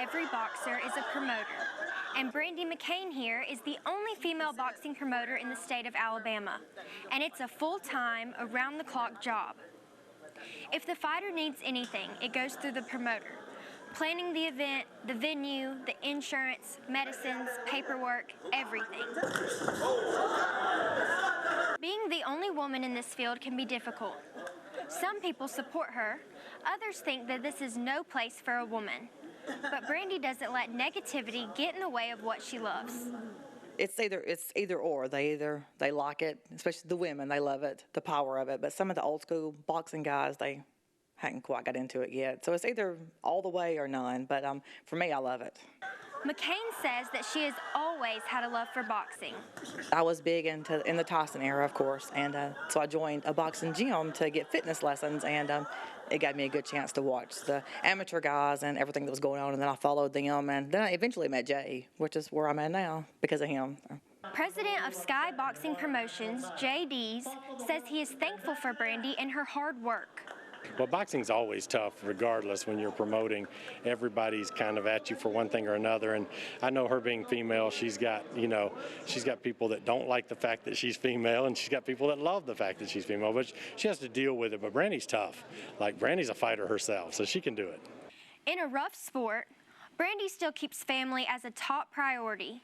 every boxer is a promoter, and Brandy McCain here is the only female boxing promoter in the state of Alabama, and it's a full-time, around-the-clock job. If the fighter needs anything, it goes through the promoter. Planning the event, the venue, the insurance, medicines, paperwork, everything. Being the only woman in this field can be difficult. Some people support her, others think that this is no place for a woman. But Brandy doesn't let negativity get in the way of what she loves. It's either or. They like it, especially the women. They love it, the power of it. But some of the old school boxing guys, they hadn't quite got into it yet. So it's either all the way or none. But for me, I love it. McCain says that she has always had a love for boxing. I was big in the Tyson era, of course, and so I joined a boxing gym to get fitness lessons, and it gave me a good chance to watch the amateur guys and everything that was going on, and then I followed them, and then I eventually met Jay, which is where I'm at now because of him. President of Sky Boxing Promotions, Jay Dees, says he is thankful for Brandy and her hard work. Well, boxing's always tough regardless when you're promoting. Everybody's kind of at you for one thing or another, and I know her being female, she's got people that don't like the fact that she's female, and she's got people that love the fact that she's female, but she has to deal with it. But Brandy's tough. Like, Brandy's a fighter herself, so she can do it. In a rough sport, Brandy still keeps family as a top priority.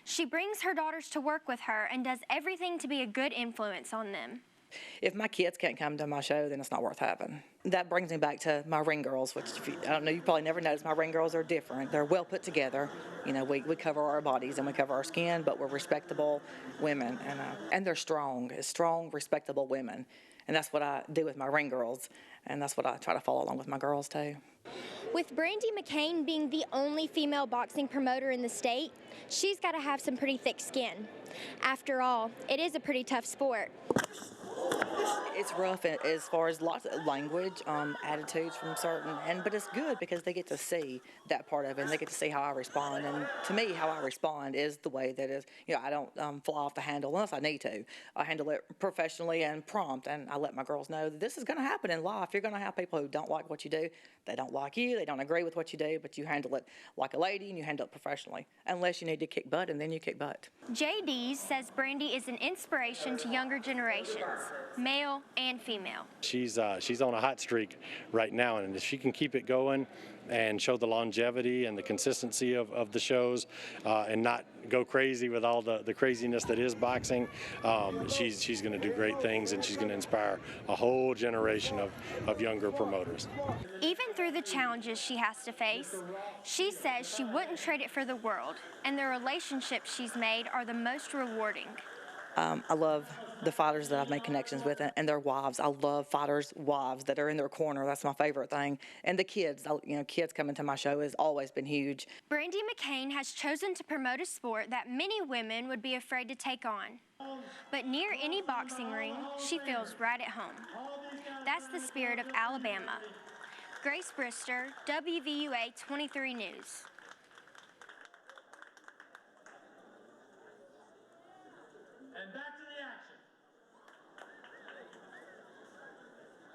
She brings her daughters to work with her and does everything to be a good influence on them. If my kids can't come to my show, then it's not worth having. That brings me back to my ring girls, which I don't know, you probably never noticed. My ring girls are different. They're well put together. You know, we cover our bodies and we cover our skin, but we're respectable women, and they're strong, respectable women. And that's what I do with my ring girls, and that's what I try to follow along with my girls too. With Brandy McCain being the only female boxing promoter in the state, she's got to have some pretty thick skin. After all, it is a pretty tough sport. It's rough as far as lots of language, attitudes from certain, but it's good because they get to see that part of it, and they get to see how I respond. And to me, how I respond is the way that is, I don't fly off the handle unless I need to. I handle it professionally and prompt, and I let my girls know that this is going to happen in life. You're going to have people who don't like what you do. They don't like you. They don't agree with what you do, but you handle it like a lady and you handle it professionally. Unless you need to kick butt, and then you kick butt. Jay Dees says Brandy is an inspiration to younger generations, male and female. She's on a hot streak right now, and if she can keep it going and show the longevity and the consistency of the shows and not go crazy with all the craziness that is boxing, she's going to do great things, and she's going to inspire a whole generation of younger promoters. Even through the challenges she has to face, she says she wouldn't trade it for the world, and the relationships she's made are the most rewarding. I love the fighters that I've made connections with and their wives. I love fighters' wives that are in their corner. That's my favorite thing. And the kids, kids coming to my show has always been huge. Brandy McCain has chosen to promote a sport that many women would be afraid to take on. But near any boxing ring, she feels right at home. That's the spirit of Alabama. Grace Brister, WVUA 23 News.